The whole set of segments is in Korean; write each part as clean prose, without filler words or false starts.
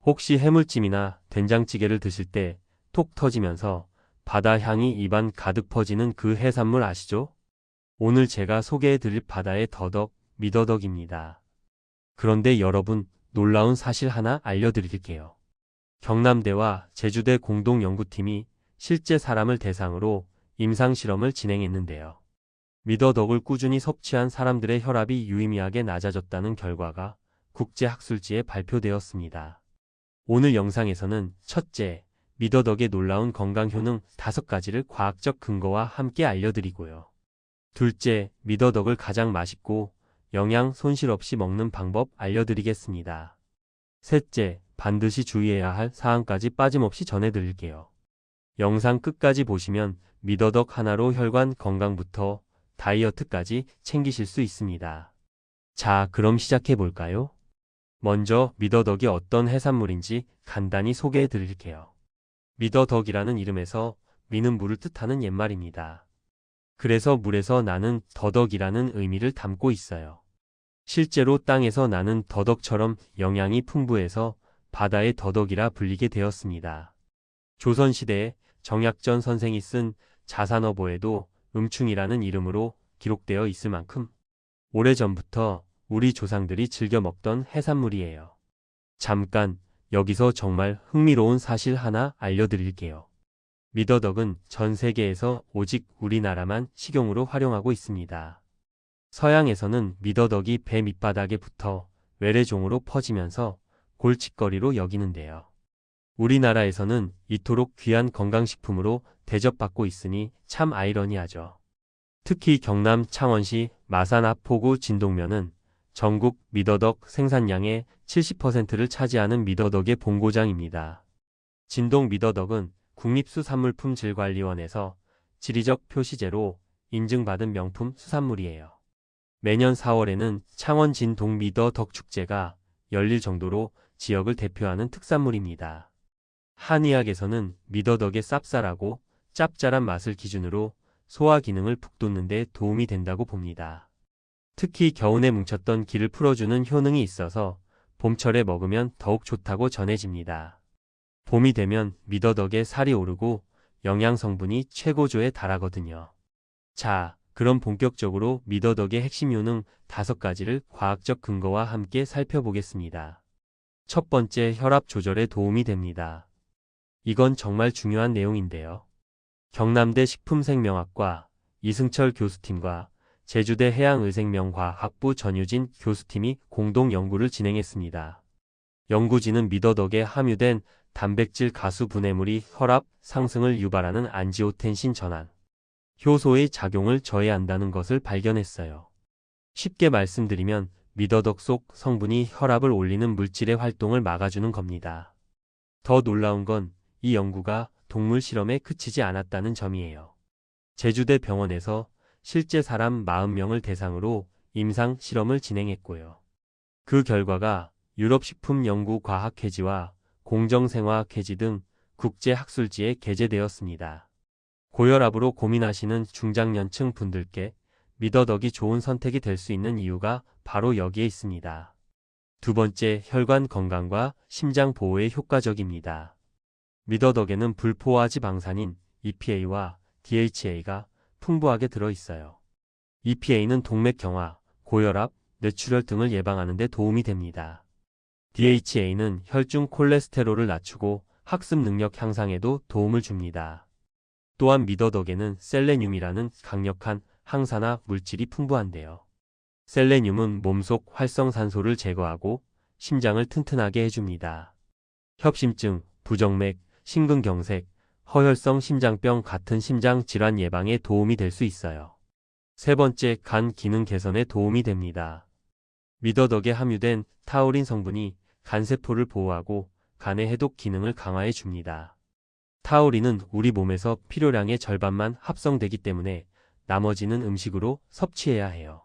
혹시 해물찜이나 된장찌개를 드실 때 톡 터지면서 바다 향이 입안 가득 퍼지는 그 해산물 아시죠? 오늘 제가 소개해 드릴 바다의 더덕, 미더덕입니다. 그런데 여러분, 놀라운 사실 하나 알려드릴게요. 경남대와 제주대 공동연구팀이 실제 사람을 대상으로 임상실험을 진행했는데요. 미더덕을 꾸준히 섭취한 사람들의 혈압이 유의미하게 낮아졌다는 결과가 국제학술지에 발표되었습니다. 오늘 영상에서는 첫째, 미더덕의 놀라운 건강 효능 5가지를 과학적 근거와 함께 알려드리고요. 둘째, 미더덕을 가장 맛있고 영양 손실 없이 먹는 방법 알려드리겠습니다. 셋째, 반드시 주의해야 할 사항까지 빠짐없이 전해드릴게요. 영상 끝까지 보시면 미더덕 하나로 혈관 건강부터 다이어트까지 챙기실 수 있습니다. 자, 그럼 시작해 볼까요? 먼저 미더덕이 어떤 해산물인지 간단히 소개해 드릴게요. 미더덕이라는 이름에서 미는 물을 뜻하는 옛말입니다. 그래서 물에서 나는 더덕이라는 의미를 담고 있어요. 실제로 땅에서 나는 더덕처럼 영양이 풍부해서 바다의 더덕이라 불리게 되었습니다. 조선시대에 정약전 선생이 쓴 자산어보에도 음충이라는 이름으로 기록되어 있을 만큼 오래전부터 우리 조상들이 즐겨 먹던 해산물이에요. 잠깐 여기서 정말 흥미로운 사실 하나 알려드릴게요. 미더덕은 전 세계에서 오직 우리나라만 식용으로 활용하고 있습니다. 서양에서는 미더덕이 배 밑바닥에 붙어 외래종으로 퍼지면서 골칫거리로 여기는데요. 우리나라에서는 이토록 귀한 건강식품으로 대접받고 있으니 참 아이러니하죠. 특히 경남 창원시 마산 하포구 진동면은 전국 미더덕 생산량의 70%를 차지하는 미더덕의 본고장입니다. 진동 미더덕은 국립수산물품질관리원에서 지리적 표시제로 인증받은 명품 수산물이에요. 매년 4월에는 창원 진동 미더덕 축제가 열릴 정도로 지역을 대표하는 특산물입니다. 한의학에서는 미더덕의 쌉쌀하고 짭짤한 맛을 기준으로 소화 기능을 북돋는 데 도움이 된다고 봅니다. 특히 겨운에 뭉쳤던 기를 풀어주는 효능이 있어서 봄철에 먹으면 더욱 좋다고 전해집니다. 봄이 되면 미더덕에 살이 오르고 영양 성분이 최고조에 달하거든요. 자, 그럼 본격적으로 미더덕의 핵심 효능 5가지를 과학적 근거와 함께 살펴보겠습니다. 첫 번째, 혈압 조절에 도움이 됩니다. 이건 정말 중요한 내용인데요. 경남대 식품생명학과 이승철 교수팀과 제주대 해양의생명과학부 전유진 교수팀이 공동 연구를 진행했습니다. 연구진은 미더덕에 함유된 단백질 가수 분해물이 혈압 상승을 유발하는 안지오텐신 전환 효소의 작용을 저해한다는 것을 발견했어요. 쉽게 말씀드리면 미더덕 속 성분이 혈압을 올리는 물질의 활동을 막아주는 겁니다. 더 놀라운 건 이 연구가 동물 실험에 그치지 않았다는 점이에요. 제주대 병원에서 실제 사람 40명을 대상으로 임상 실험을 진행했고요. 그 결과가 유럽식품연구과학회지와 공정생화학회지 등 국제학술지에 게재되었습니다. 고혈압으로 고민하시는 중장년층 분들께 미더덕이 좋은 선택이 될 수 있는 이유가 바로 여기에 있습니다. 두 번째, 혈관 건강과 심장 보호에 효과적입니다. 미더덕에는 불포화 지방산인 EPA와 DHA가 풍부하게 들어있어요. EPA는 동맥 경화, 고혈압, 뇌출혈 등을 예방하는 데 도움이 됩니다. DHA는 혈중 콜레스테롤을 낮추고 학습 능력 향상에도 도움을 줍니다. 또한 미더덕에는 셀레늄이라는 강력한 항산화 물질이 풍부한데요. 셀레늄은 몸속 활성산소를 제거하고 심장을 튼튼하게 해줍니다. 협심증, 부정맥, 심근경색, 허혈성 심장병 같은 심장 질환 예방에 도움이 될 수 있어요. 세 번째, 간 기능 개선에 도움이 됩니다. 미더덕에 함유된 타우린 성분이 간세포를 보호하고 간의 해독 기능을 강화해 줍니다. 타우린은 우리 몸에서 필요량의 절반만 합성되기 때문에 나머지는 음식으로 섭취해야 해요.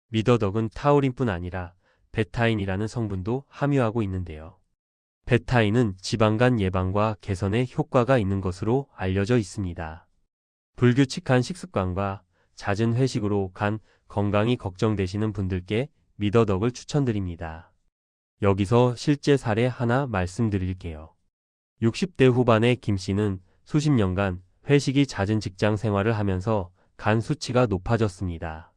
미더덕은 타우린뿐 아니라 베타인이라는 성분도 함유하고 있는데요. 베타인은 지방간 예방과 개선에 효과가 있는 것으로 알려져 있습니다. 불규칙한 식습관과 잦은 회식으로 간 건강이 걱정되시는 분들께 미더덕을 추천드립니다. 여기서 실제 사례 하나 말씀드릴게요. 60대 후반의 김 씨는 수십 년간 회식이 잦은 직장 생활을 하면서 간 수치가 높아졌습니다.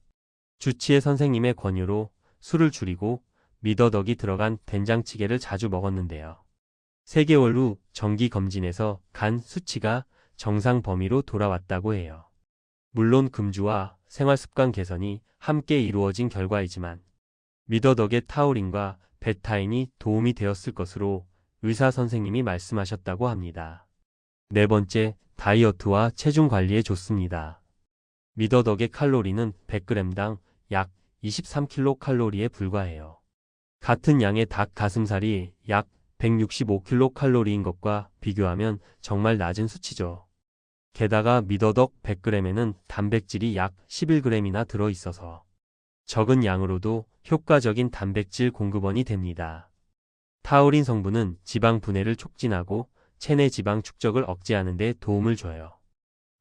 주치의 선생님의 권유로 술을 줄이고 미더덕이 들어간 된장찌개를 자주 먹었는데요. 3개월 후 정기 검진에서 간 수치가 정상 범위로 돌아왔다고 해요. 물론 금주와 생활습관 개선이 함께 이루어진 결과이지만 미더덕의 타우린과 베타인이 도움이 되었을 것으로 의사 선생님이 말씀하셨다고 합니다. 네 번째, 다이어트와 체중 관리에 좋습니다. 미더덕의 칼로리는 100g당 약 23kcal에 불과해요. 같은 양의 닭 가슴살이 약 165kcal인 것과 비교하면 정말 낮은 수치죠. 게다가 미더덕 100g에는 단백질이 약 11g이나 들어있어서 적은 양으로도 효과적인 단백질 공급원이 됩니다. 타우린 성분은 지방 분해를 촉진하고 체내 지방 축적을 억제하는 데 도움을 줘요.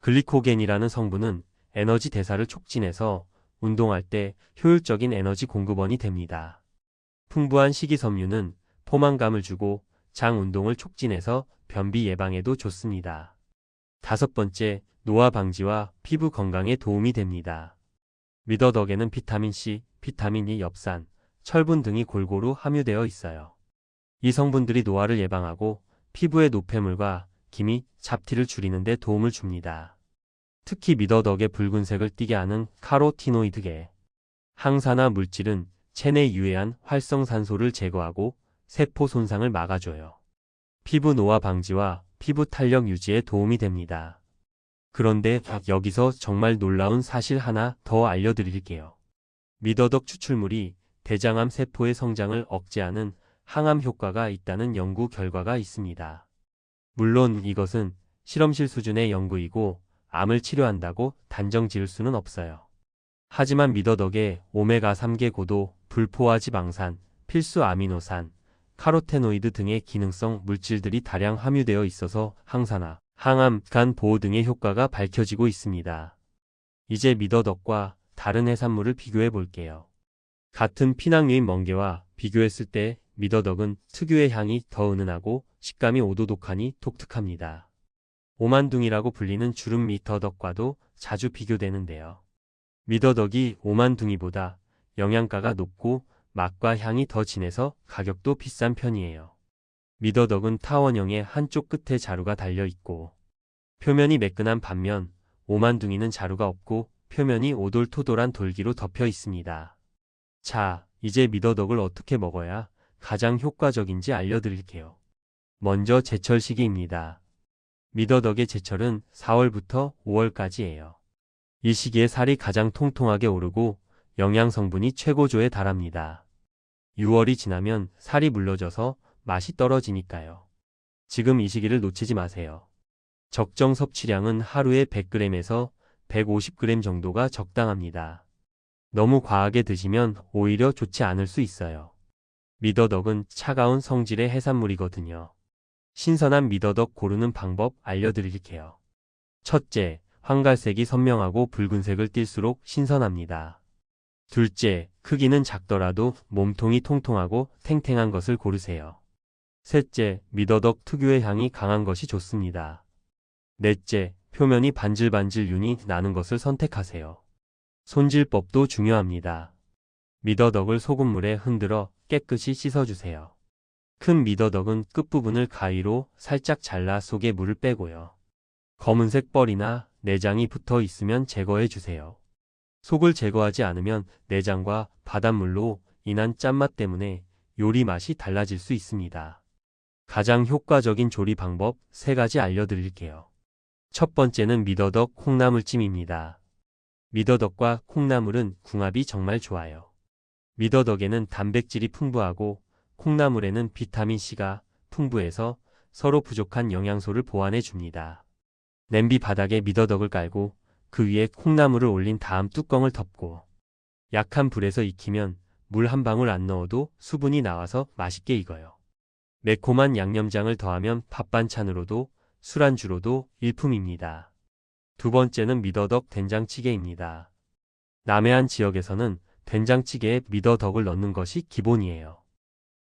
글리코겐이라는 성분은 에너지 대사를 촉진해서 운동할 때 효율적인 에너지 공급원이 됩니다. 풍부한 식이섬유는 포만감을 주고 장 운동을 촉진해서 변비 예방에도 좋습니다. 5번째, 노화 방지와 피부 건강에 도움이 됩니다. 미더덕에는 비타민C, 비타민 E, 엽산, 철분 등이 골고루 함유되어 있어요. 이 성분들이 노화를 예방하고 피부의 노폐물과 기미, 잡티를 줄이는 데 도움을 줍니다. 특히 미더덕의 붉은색을 띠게 하는 카로티노이드계, 항산화 물질은 체내 유해한 활성산소를 제거하고 세포 손상을 막아줘요. 피부 노화 방지와 피부 탄력 유지에 도움이 됩니다. 그런데 여기서 정말 놀라운 사실 하나 더 알려드릴게요. 미더덕 추출물이 대장암 세포의 성장을 억제하는 항암 효과가 있다는 연구 결과가 있습니다. 물론 이것은 실험실 수준의 연구이고 암을 치료한다고 단정 지을 수는 없어요. 하지만 미더덕에 오메가3계 고도 불포화 지방산, 필수 아미노산, 카로테노이드 등의 기능성 물질들이 다량 함유되어 있어서 항산화, 항암, 간 보호 등의 효과가 밝혀지고 있습니다. 이제 미더덕과 다른 해산물을 비교해 볼게요. 같은 피낭류인 멍게와 비교했을 때 미더덕은 특유의 향이 더 은은하고 식감이 오도독하니 독특합니다. 오만둥이라고 불리는 주름 미더덕과도 자주 비교되는데요. 미더덕이 오만둥이보다 영양가가 높고 맛과 향이 더 진해서 가격도 비싼 편이에요. 미더덕은 타원형의 한쪽 끝에 자루가 달려 있고 표면이 매끈한 반면 오만둥이는 자루가 없고 표면이 오돌토돌한 돌기로 덮여 있습니다. 자, 이제 미더덕을 어떻게 먹어야 가장 효과적인지 알려드릴게요. 먼저 제철 시기입니다. 미더덕의 제철은 4월부터 5월까지예요. 이 시기에 살이 가장 통통하게 오르고 영양 성분이 최고조에 달합니다. 6월이 지나면 살이 물러져서 맛이 떨어지니까요. 지금 이 시기를 놓치지 마세요. 적정 섭취량은 하루에 100g에서 150g 정도가 적당합니다. 너무 과하게 드시면 오히려 좋지 않을 수 있어요. 미더덕은 차가운 성질의 해산물이거든요. 신선한 미더덕 고르는 방법 알려드릴게요. 첫째, 황갈색이 선명하고 붉은색을 띨수록 신선합니다. 둘째, 크기는 작더라도 몸통이 통통하고 탱탱한 것을 고르세요. 셋째, 미더덕 특유의 향이 강한 것이 좋습니다. 넷째, 표면이 반질반질 윤이 나는 것을 선택하세요. 손질법도 중요합니다. 미더덕을 소금물에 흔들어 깨끗이 씻어주세요. 큰 미더덕은 끝부분을 가위로 살짝 잘라 속에 물을 빼고요. 검은색 뻘이나 내장이 붙어 있으면 제거해 주세요. 속을 제거하지 않으면 내장과 바닷물로 인한 짠맛 때문에 요리 맛이 달라질 수 있습니다. 가장 효과적인 조리 방법 3가지 알려드릴게요. 첫 번째는 미더덕 콩나물찜입니다. 미더덕과 콩나물은 궁합이 정말 좋아요. 미더덕에는 단백질이 풍부하고 콩나물에는 비타민C가 풍부해서 서로 부족한 영양소를 보완해 줍니다. 냄비 바닥에 미더덕을 깔고 그 위에 콩나물을 올린 다음 뚜껑을 덮고 약한 불에서 익히면 물 한 방울 안 넣어도 수분이 나와서 맛있게 익어요. 매콤한 양념장을 더하면 밥반찬으로도 술안주로도 일품입니다. 두 번째는 미더덕 된장찌개입니다. 남해안 지역에서는 된장찌개에 미더덕을 넣는 것이 기본이에요.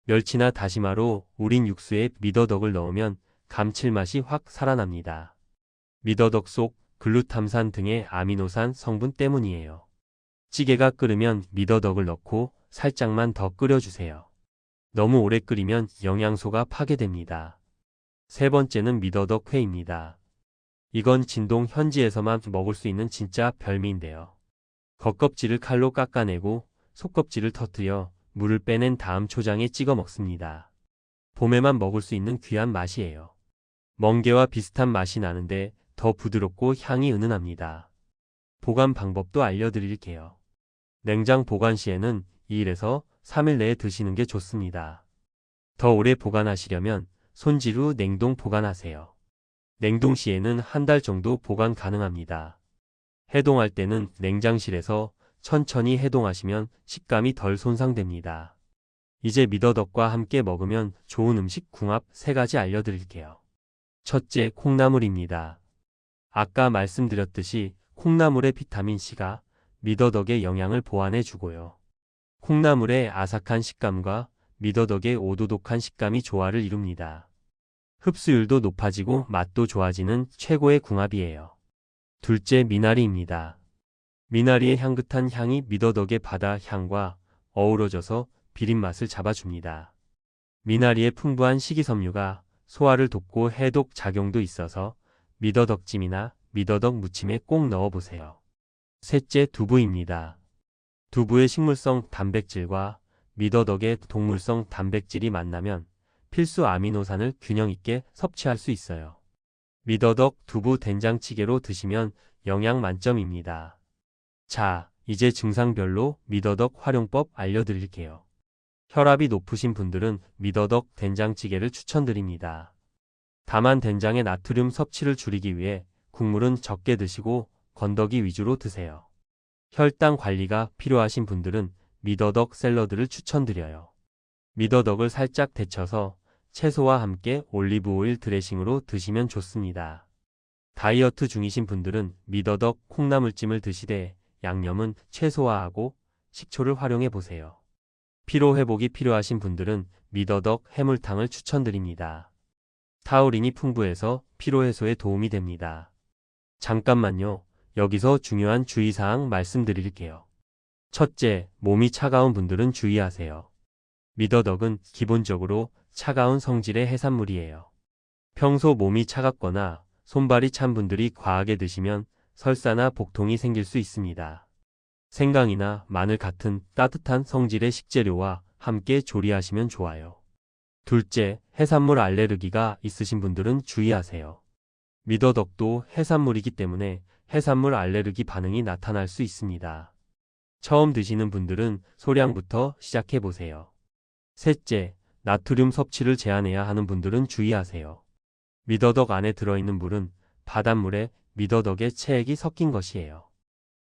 멸치나 다시마로 우린 육수에 미더덕을 넣으면 감칠맛이 확 살아납니다. 미더덕 속 글루탐산 등의 아미노산 성분 때문이에요. 찌개가 끓으면 미더덕을 넣고 살짝만 더 끓여주세요. 너무 오래 끓이면 영양소가 파괴됩니다. 세 번째는 미더덕 회입니다. 이건 진동 현지에서만 먹을 수 있는 진짜 별미인데요. 겉껍질을 칼로 깎아내고 속껍질을 터뜨려 물을 빼낸 다음 초장에 찍어 먹습니다. 봄에만 먹을 수 있는 귀한 맛이에요. 멍게와 비슷한 맛이 나는데 더 부드럽고 향이 은은합니다. 보관 방법도 알려드릴게요. 냉장 보관 시에는 2일에서 3일 내에 드시는 게 좋습니다. 더 오래 보관하시려면 손질 후 냉동 보관하세요. 냉동 시에는 한 달 정도 보관 가능합니다. 해동할 때는 냉장실에서 천천히 해동하시면 식감이 덜 손상됩니다. 이제 미더덕과 함께 먹으면 좋은 음식 궁합 3가지 알려드릴게요. 첫째, 콩나물입니다. 아까 말씀드렸듯이 콩나물의 비타민C가 미더덕의 영양을 보완해주고요. 콩나물의 아삭한 식감과 미더덕의 오도독한 식감이 조화를 이룹니다. 흡수율도 높아지고 맛도 좋아지는 최고의 궁합이에요. 둘째, 미나리입니다. 미나리의 향긋한 향이 미더덕의 바다 향과 어우러져서 비린 맛을 잡아줍니다. 미나리의 풍부한 식이섬유가 소화를 돕고 해독 작용도 있어서 미더덕찜이나 미더덕 무침에 꼭 넣어보세요. 셋째, 두부입니다. 두부의 식물성 단백질과 미더덕의 동물성 단백질이 만나면 필수 아미노산을 균형 있게 섭취할 수 있어요. 미더덕 두부 된장찌개로 드시면 영양 만점입니다. 자, 이제 증상별로 미더덕 활용법 알려드릴게요. 혈압이 높으신 분들은 미더덕 된장찌개를 추천드립니다. 다만 된장의 나트륨 섭취를 줄이기 위해 국물은 적게 드시고 건더기 위주로 드세요. 혈당 관리가 필요하신 분들은 미더덕 샐러드를 추천드려요. 미더덕을 살짝 데쳐서 채소와 함께 올리브 오일 드레싱으로 드시면 좋습니다. 다이어트 중이신 분들은 미더덕 콩나물찜을 드시되 양념은 최소화하고 식초를 활용해 보세요. 피로 회복이 필요하신 분들은 미더덕 해물탕을 추천드립니다. 타우린이 풍부해서 피로 해소에 도움이 됩니다. 잠깐만요. 여기서 중요한 주의사항 말씀드릴게요. 첫째, 몸이 차가운 분들은 주의하세요. 미더덕은 기본적으로 차가운 성질의 해산물이에요. 평소 몸이 차갑거나 손발이 찬 분들이 과하게 드시면 설사나 복통이 생길 수 있습니다. 생강이나 마늘 같은 따뜻한 성질의 식재료와 함께 조리하시면 좋아요. 둘째, 해산물 알레르기가 있으신 분들은 주의하세요. 미더덕도 해산물이기 때문에 해산물 알레르기 반응이 나타날 수 있습니다. 처음 드시는 분들은 소량부터 시작해 보세요. 셋째, 나트륨 섭취를 제한해야 하는 분들은 주의하세요. 미더덕 안에 들어있는 물은 바닷물에 미더덕의 체액이 섞인 것이에요.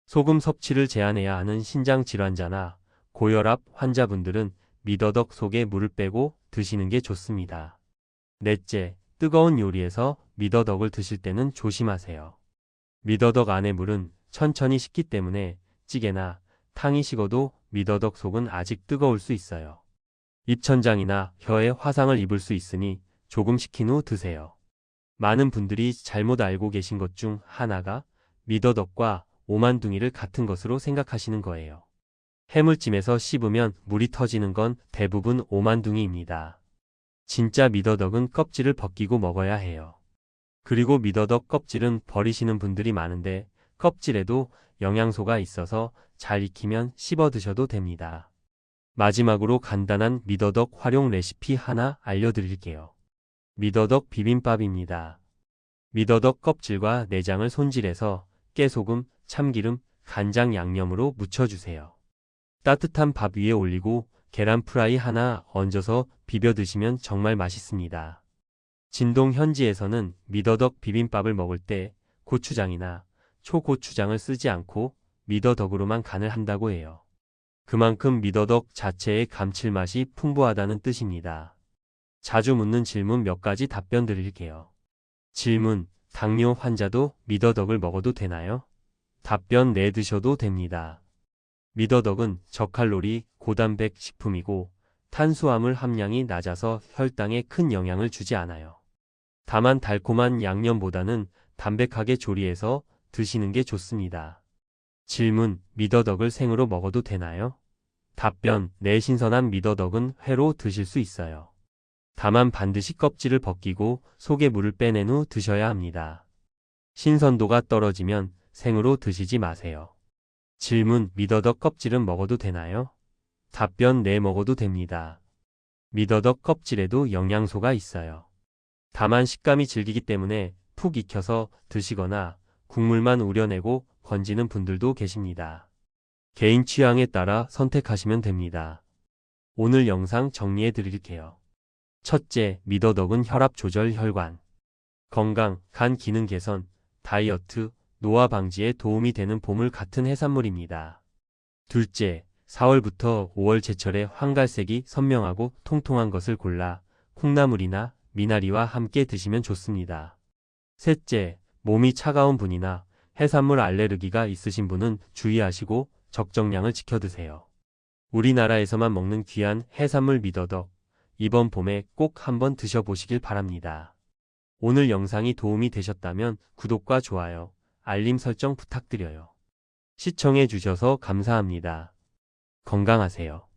소금 섭취를 제한해야 하는 신장 질환자나 고혈압 환자분들은 미더덕 속에 물을 빼고 드시는 게 좋습니다. 넷째, 뜨거운 요리에서 미더덕을 드실 때는 조심하세요. 미더덕 안의 물은 천천히 식기 때문에 찌개나 탕이 식어도 미더덕 속은 아직 뜨거울 수 있어요. 입천장이나 혀에 화상을 입을 수 있으니 조금 식힌 후 드세요. 많은 분들이 잘못 알고 계신 것 중 하나가 미더덕과 오만둥이를 같은 것으로 생각하시는 거예요. 해물찜에서 씹으면 물이 터지는 건 대부분 오만둥이입니다. 진짜 미더덕은 껍질을 벗기고 먹어야 해요. 그리고 미더덕 껍질은 버리시는 분들이 많은데 껍질에도 영양소가 있어서 잘 익히면 씹어 드셔도 됩니다. 마지막으로 간단한 미더덕 활용 레시피 하나 알려드릴게요. 미더덕 비빔밥입니다. 미더덕 껍질과 내장을 손질해서 깨소금, 참기름, 간장 양념으로 무쳐주세요. 따뜻한 밥 위에 올리고 계란 프라이 하나 얹어서 비벼 드시면 정말 맛있습니다. 진동 현지에서는 미더덕 비빔밥을 먹을 때 고추장이나 초고추장을 쓰지 않고 미더덕으로만 간을 한다고 해요. 그만큼 미더덕 자체의 감칠맛이 풍부하다는 뜻입니다. 자주 묻는 질문 몇 가지 답변 드릴게요. 질문: 당뇨 환자도 미더덕을 먹어도 되나요? 답변: 네, 드셔도 됩니다. 미더덕은 저칼로리, 고단백 식품이고 탄수화물 함량이 낮아서 혈당에 큰 영향을 주지 않아요. 다만 달콤한 양념보다는 담백하게 조리해서 드시는 게 좋습니다. 질문: 미더덕을 생으로 먹어도 되나요? 답변: 네, 신선한 미더덕은 회로 드실 수 있어요. 다만 반드시 껍질을 벗기고 속의 물을 빼낸 후 드셔야 합니다. 신선도가 떨어지면 생으로 드시지 마세요. 질문: 미더덕 껍질은 먹어도 되나요? 답변: 네, 먹어도 됩니다. 미더덕 껍질에도 영양소가 있어요. 다만 식감이 질기기 때문에 푹 익혀서 드시거나 국물만 우려내고 건지는 분들도 계십니다. 개인 취향에 따라 선택하시면 됩니다. 오늘 영상 정리해 드릴게요. 첫째, 미더덕은 혈압 조절, 혈관 건강, 간 기능 개선, 다이어트, 노화 방지에 도움이 되는 보물 같은 해산물입니다. 둘째, 4월부터 5월 제철에 황갈색이 선명하고 통통한 것을 골라 콩나물이나 미나리와 함께 드시면 좋습니다. 셋째, 몸이 차가운 분이나 해산물 알레르기가 있으신 분은 주의하시고 적정량을 지켜 드세요. 우리나라에서만 먹는 귀한 해산물 미더덕, 이번 봄에 꼭 한번 드셔보시길 바랍니다. 오늘 영상이 도움이 되셨다면 구독과 좋아요, 알림 설정 부탁드려요. 시청해 주셔서 감사합니다. 건강하세요.